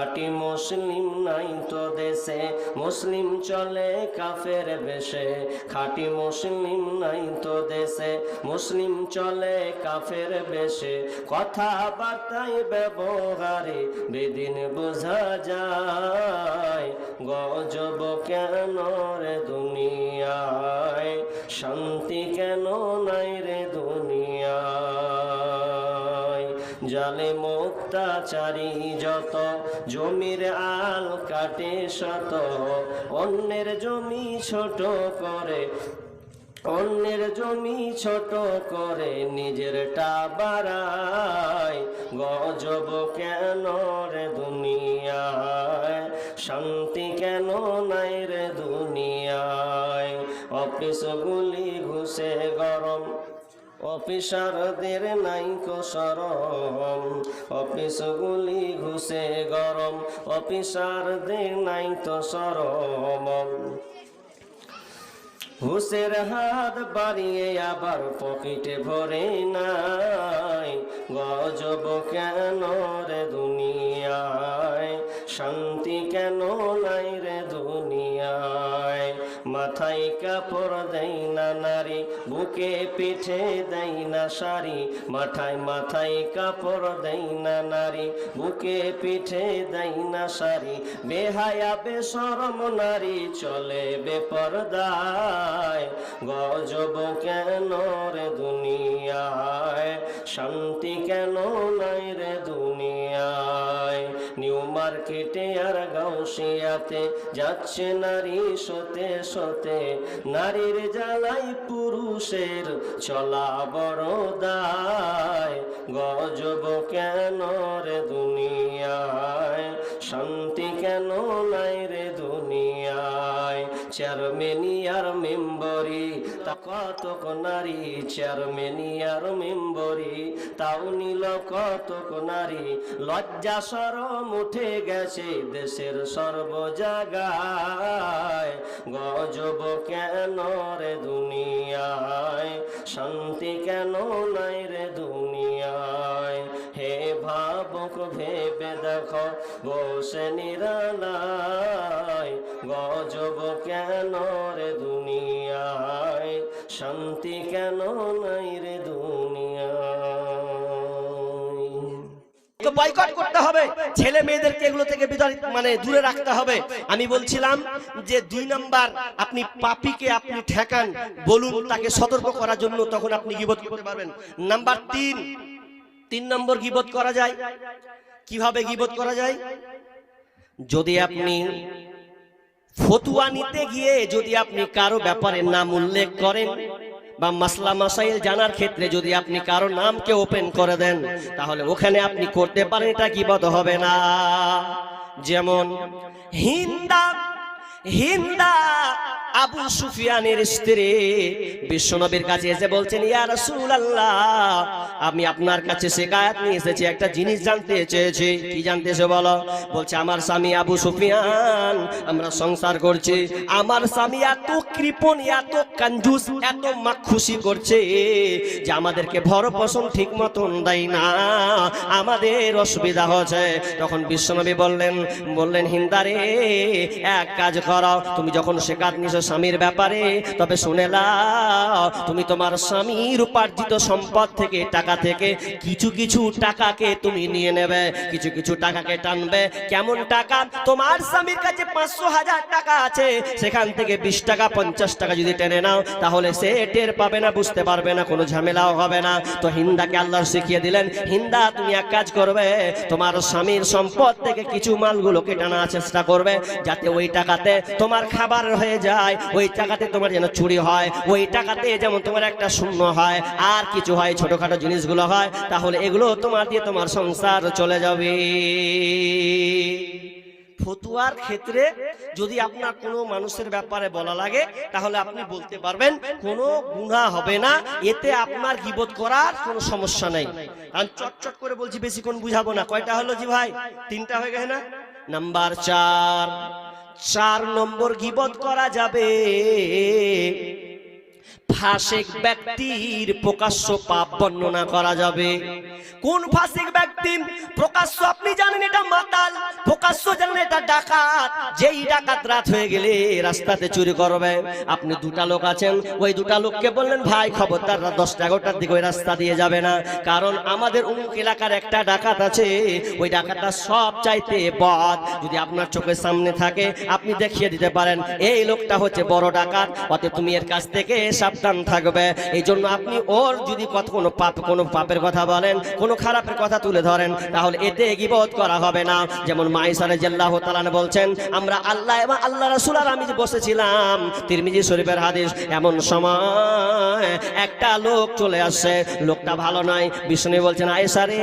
খাঁটি মুসলিম নাই তো দেশে, মুসলিম চলে কাফের বেশে। খাঁটি মুসলিম নাই তো দেশে, মুসলিম চলে কাফের বেশে। কথাবার্তায় ব্যবহারে বেদিন বোঝা যায়। গজব কেন রে দুনিয়ায়, শান্তি কেন নাই রে দুনিয়ায়। জালেম অত্যাচারী যত, জমির আল কাটে শত। অন্যের জমি ছোট করে, অন্যের জমি ছোট করে নিজেরটা বাড়ায়। গজব কেন রে দুনিয়ায়, শান্তি কেন নাই রে দুনিয়ায়। অফিসগুলি ঘুষে গরম, অফিসারদের নাই কো শরম। অফিসগুলি ঘুষে গরম, অফিসারদের নাই তো শরম। ঘুষের হাত বাড়িয়ে আবার পকেটে ভরে নাই। গজব কেন রে দুনিয়ায়, শান্তি কেন নাই রে দুনিয়ায়। মাথায় কাপড় দেয় না নারী, বুকে পিঠে দেয় না শাড়ি। মাথায় কাপড় দেয় না নারী, বুকে পিঠে দেয় না শাড়ি। বেহায়া বেশরম নারী চলে বেপরদায়। গজব কেন রে দুনিয়ায়, শান্তি কেন নাই রে দুনিয়ায়। নিউ মার্কেটে আর গাউসিয়াতে যাচ্ছে নারী সতে সতে। নারীর জ্বালাই পুরুষের চলা বড় দায়। গজব কেন রে দুনিয়ায়, শান্তি কেন নাই রে দুনিয়ায়। চেয়ারম্যানিয়ার মেম্বরি তা কতক নারী, চেয়ারম্যানিয়ার মেম্বরি তাও নিল কতক নারী। লজ্জা শরম উঠে গেছে দেশের সর্ব জায়গায়। গজব কেন রে দুনিয়ায়, শান্তি কেন নাই রে দুনিয়ায়। হে ভাবুক ভেবে দেখো বসে নিরালায়। গজব কেন রে দুনিয়ায়, শান্তি কেন নাই রে দুনিয়ায়। তো বয়কট করতে হবে, ছেলে মেয়েদেরকে এগুলো থেকে দূরে রাখতে হবে। আমি বলছিলাম যে 2 নাম্বার, আপনি পাপীকে আপনি ঠেকান, বলুন তাকে সতর্ক করার জন্য, তখন আপনি গীবত করতে পারবেন। নাম্বার 3 নম্বর গীবত করা যায় কিভাবে? গীবত করা যায় যদি আপনি ফতুয়া নিতে গিয়ে যদি আপনি কারো ব্যাপারে নাম উল্লেখ করেন, বা মাসলা মাসাইল জানার ক্ষেত্রে যদি আপনি কারো নামকে ওপেন করে দেন, তাহলে ওখানে আপনি করতে পারেন, এটা গীবত হবে না। যেমন হিন্দা আবু সুফিয়ানের স্ত্রী বিশ্বনবীর কাছে এসে বলছেন, ইয়া রাসূলুল্লাহ, আমি আপনার কাছে শিকায়াত নিয়ে এসেছি, একটা জিনিস জানতে চেয়েছি। কি জানতেছে বলো? বলছে, আমার স্বামী আবু সুফিয়ান, আমরা সংসার করছি, আমার স্বামী এত কৃপণ, এত কঞ্জুস, এত মাখুশি করছে যে আমাদেরকে ভরণ-পোষণ ঠিক মতন দেয় না, আমাদের অসুবিধা হচ্ছে। তখন বিশ্বনবী বললেন হিন্দারে, এক কাজ করো, তুমি যখন শিকায়াত নিয়েছো স্বামীর ব্যাপারে, তবে শুনে নাও, তুমি তোমার স্বামীর উপার্জিত সম্পদ থেকে, টাকা থেকে কিছু কিছু টাকাকে তুমি নিয়ে নেবে, কিছু কিছু টাকাকে টানবে। কেমন টাকা? তোমার স্বামীর কাছে 500,000 টাকা আছে, সেখান থেকে 20 টাকা 50 টাকা যদি টেনে নাও, তাহলে সে টের পাবে না, বুঝতে পারবে না, কোনো ঝামেলাও হবে না। তো হিন্দাকে আল্লাহ শিখিয়ে দিলেন, হিন্দা তুমি এক কাজ করবে, তোমার স্বামীর সম্পদ থেকে কিছু মালগুলোকে টানার চেষ্টা করবে, যাতে ওই টাকাতে তোমার খাবার হয়ে যায়, ওই টাকাতে তোমার যেন চুরি হয়, ওই টাকাতে যেমন তোমার একটা শূন্য হয়, আর কিছু হয়, ছোটখাটো জিনিসগুলো হয়, তাহলে এগুলো তোমার দিয়ে তোমার সংসার চলে যাবে। ফতুয়ার ক্ষেত্রে যদি আপনার কোনো মানুষের ব্যাপারে বলা লাগে, তাহলে আপনি বলতে পারবেন, কোনো গুনাহ হবে না, এতে আপনার গীবত করার কোনো সমস্যা নেই। আমি চটচট করে বলছি, বেশিক্ষণ বুঝাবো না। কয়টা হলো জি ভাই? 3টা হয়ে গেছে না? নাম্বার 4 নম্বর গীবত করা যাবে ফাসিক ব্যক্তির প্রকাশ্য পাপ বর্ণনা করা যাবে। কোন ফাসিক ব্যক্তি? প্রকাশ্য আপনি জানেন এটা মাতাল, প্রকাশ্য জানেন এটা ডাকাত। যেই ডাকাত রাত হয়ে গেলে রাস্তাতে চুরি করবে, আপনি দুটা লোক আছেন, ওই দুটা লোককে বললেন ভাই খবরদার 10টা-11টার দিকে ওই রাস্তা দিয়ে যাবে না, কারণ আমাদের অমুক এলাকার একটা ডাকাত আছে, ওই ডাকাতটা সব চাইতে বদ। যদি আপনার চোখের সামনে থাকে আপনি দেখিয়ে দিতে পারেন এই লোকটা হচ্ছে বড় ডাকাত, অতএব তুমি এর কাছ থেকে সাবধান থাকবে। এই জন্য আপনি ওর যদি কোনো পাপের কথা বলেন, কোনো খারাপের কথা তুলে ধরেন, তাহলে এতে গীবত করা হবে না। যেমন মাইসা রাদিয়াল্লাহু তাআলা বলছেন, আমরা আল্লাহ এবং আল্লাহ রাসূল আর আমি যে বসেছিলাম, তিরমিজি শরীফের হাদিস, এমন সময় একটা লোক চলে আসছে, লোকটা ভালো নয়। বিষ্ণু বলছেন, আয়েশা রে,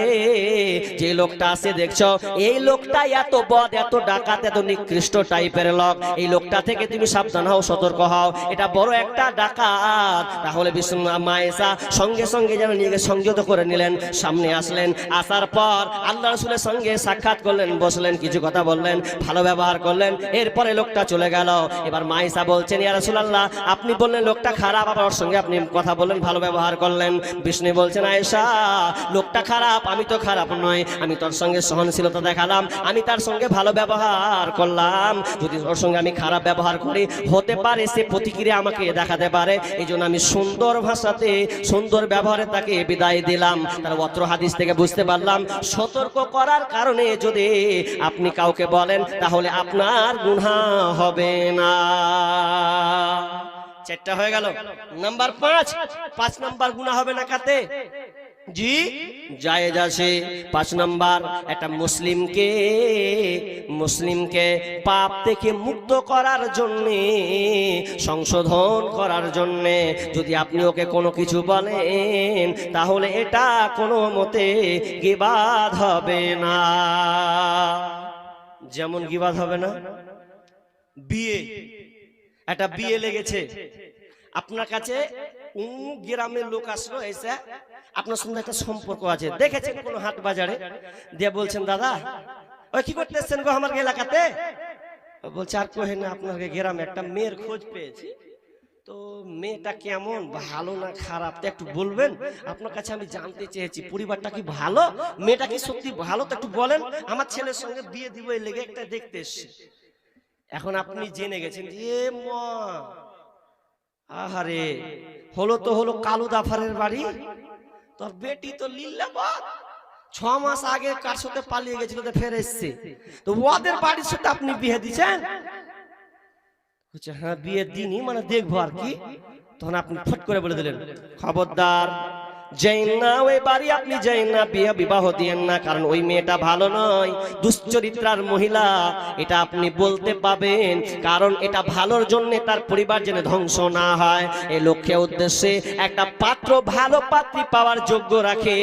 যে লোকটা আছে দেখছো, এই লোকটা এত বদ, এত ডাকাত, এত নিকৃষ্ট টাইপের লোক, এই লোকটা থেকে তুমি সাবধান হও, সতর্ক হও, এটা বড় একটা ডাকাত। তাহলে বিষ্ণু মায়েশা সঙ্গে সঙ্গে যেন নিজেকে সংযত করে নিলেন, সামনে আসলেন, আসার পর আল্লাহ রাসূলের সঙ্গে সাক্ষাৎ করলেন, বসলেন, কিছু কথা বললেন, ভালো ব্যবহার করলেন, এরপরে লোকটা চলে গেল। এবার মায়েশা বলছেন, ইয়া রাসূলুল্লাহ, আপনি বললেন লোকটা খারাপ, আবার ওর সঙ্গে আপনি কথা বললেন, ভালো ব্যবহার করলেন। বিষ্ণু বলছেন, আয়েশা, লোকটা খারাপ, আমি তো খারাপ নয়, আমি তোর সঙ্গে সহনশীলতা দেখালাম, আমি তার সঙ্গে ভালো ব্যবহার করলাম। যদি ওর সঙ্গে আমি খারাপ ব্যবহার করি, হতে পারে সে প্রতিক্রিয়া আমাকে দেখাতে পারে, এই জন্য আমি সুন্দর ভাষাতে, সুন্দর ব্যবহারে তাকে বিদায় দিলাম। তার অত্র হাদিস থেকে বুঝতে পারলাম, সতর্ক করার কারণে যদি আপনি কাউকে বলেন, তাহলে আপনার গুনাহ হবে না। 4টা হয়ে গেল। নাম্বার 5 নাম্বার গুনাহ হবে না কাতে? জি, জায়েজ আছে। 5 নাম্বার, একটা মুসলিমকে পাপ থেকে মুক্ত করার জন্য, সংশোধন করার জন্য যদি আপনি ওকে কোনো কিছু বলেন, তাহলে এটা কোনো মতে গীবাত হবে না। যেমন গীবাত হবে না, একটা বিয়ে লেগেছে, আপনার কাছে গ্রামের লোক আসলো, এসে আপনার সঙ্গে একটা সম্পর্ক আছে, দেখেছেন কোনো হাট বাজারে, দিয়ে বলছেন, দাদা ওই কি করতেছেন গো আমার এলাকাতে? বলছে, আর কহে না, আপনার গ্রামে একটা মেয়ের খোঁজ পেয়েছি, তো মেয়েটা কেমন, ভালো না খারাপ, তো একটু বলবেন? আপনার কাছে আমি জানতে চেয়েছি, পরিবারটা কি ভালো, মেয়েটা কি সত্যি ভালো, তো একটু বলেন, আমার ছেলের সঙ্গে বিয়ে দিব, এই লেগে একটা দেখতে এসছে। এখন আপনি জেনে গেছেন, এ মা, আহারে, হলো কালু দাফারের বাড়ি, তোর বেটি তো লিল্লাবাদ, 6 মাস আগে কার সাথে পালিয়ে গেছিল, তো ফের এসছে, তো ওদের বাড়ির সাথে আপনি বিয়ে দিচ্ছেন? হ্যাঁ, বিয়ে দিনই, মানে দেখবো আর কি। তখন আপনি ফট করে বলে দিলেন, খবরদার, যাইন না ওই বাড়ি, আপনি যাইন না, বিবাহ দিয়েন না, কারণ ওই মেয়েটা ভালো নয়, দুশ্চরিত্রার মহিলা, এটা আপনি বলতে পাবেন, কারণ এটা ভালোর জন্য, তার পরিবার যেন ধ্বংস না হয়, এই লক্ষ্যে উদ্দেশ্যে একটা পাত্র ভালো পাত্রী পাওয়ার যোগ্য রাখে,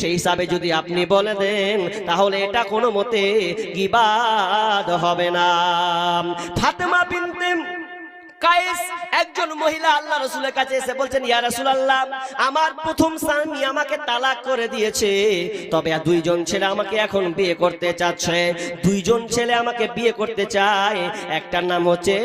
সেই হিসাবে যদি আপনি বলে দেন, তাহলে এটা কোনো মতে গীবাত হবে না। ফাতেমা বিনতে কায়েস একজন মহিলা আল্লাহ রাসূলের কাছে এসে বলছেন, ইয়া রাসূলুল্লাহ, আমার প্রথম স্বামী আমাকে তালাক করে দিয়েছে, তবে 2জন ছেলে আমাকে এখন বিয়ে করতে চাচ্ছে, 2জন ছেলে আমাকে বিয়ে করতে চায়, একটার নাম হচ্ছে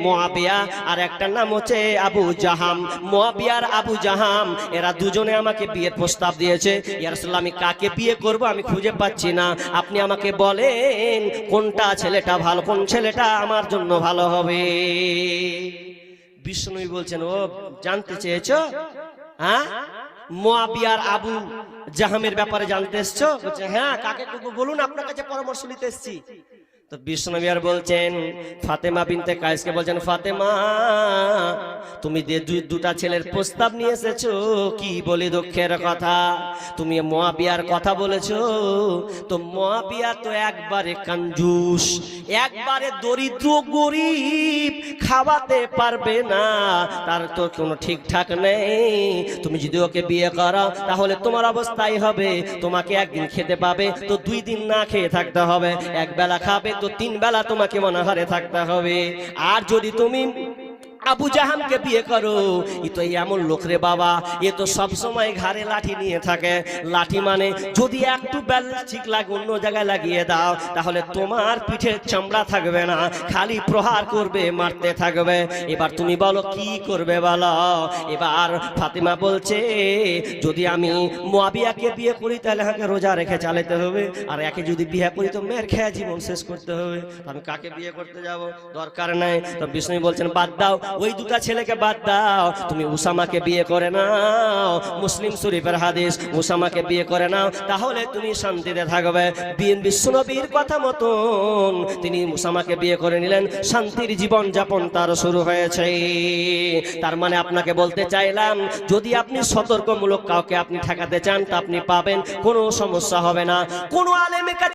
মুআবিয়া আর একটার নাম হচ্ছে আবু জাহাম। মুআবিয়া আর আবু জাহাম এরা দুজনে আমাকে বিয়ের প্রস্তাব দিয়েছে, ইয়া রাসূলুল্লাহ, আমি কাকে বিয়ে করব আমি খুঁজে পাচ্ছি না, আপনি আমাকে বলেন কোনটা ছেলেটা ভালো, কোন ছেলেটা আমার জন্য ভালো হবে। বিষ্ণু বলছেন, ও জানতে চেয়েছো, হ্যাঁ, মুআবিয়ার আবু জাহামের ব্যাপারে জানতে এসছো? বলছে, হ্যাঁ, কাকে করবো বলুন, আপনার কাছে পরামর্শ নিতে এসেছি। তো বিষ্ণু বলছেন, ফাতেমা বিনতে কায়েসকে বলছেন, ফাতেমা, তুমি যে দুটা ছেলের প্রস্তাব নিয়ে এসেছো, কি বলি দুঃখের কথা, তুমি মুআবিয়ার কথা বলেছো, তো মুআবিয়া তো একবারে কঞ্জুস, একবারে দরিদ্র গরিব, খাওয়াতে পারবে না, তার তো কোনো ঠিকঠাক নেই, তুমি যদি ওকে বিয়ে করো, তাহলে তোমার অবস্থাই হবে, তোমাকে একদিন খেতে পাবে তো 2 দিন না খেয়ে থাকতে হবে, এক বেলা খাবে তো 3 বেলা তোমাকে অনাহারে থাকতে হবে, আর যদি তুমি আবু জাহামকে বিয়ে করো। এ তো এমন লোক রে বাবা, এ তো সব সময় ঘাড়ে লাঠি নিয়ে থাকে। লাঠি মানে যদি একটু ব্যালেন্স ঠিক লাগে অন্য জায়গায় লাগিয়ে দাও তাহলে তোমার পিঠের চামড়া থাকবে না, খালি প্রহার করবে, মারতে থাকবে। এবার তুমি বলো কি করবে বলো। এবার ফাতিমা বলছে যদি আমি মুয়াবিয়াকে বিয়ে করি তাহলে আমাকে রোজা রেখে চালাতে হবে, আর একে যদি বিয়ে করি তো মেয়ের খেয়া জীবন শেষ করতে হবে। আমি কাকে বিয়ে করতে যাব, দরকার নাই। তো বিষ্ণু বলছেন বাদ দাও, ওই দুটা ছেলেকে বাদ দাও, তুমি উসামাকে বিয়ে করে নাও। মুসলিম শরীফের হাদিস, উসামাকে বিয়ে করে নাও তাহলে তুমি শান্তিতে থাকবে। বিশ্বনবীর কথা মতন তিনি উসামাকে বিয়ে করে নিলেন, শান্তির জীবন যাপন তার শুরু হয়েছে। তার মানে আপনাকে বলতে চাইলাম যদি আপনি সতর্কমূলক কাউকে আপনি ঠেকাতে চান তা আপনি পাবেন, কোনো সমস্যা হবে না। কোনো আলেমের কাছে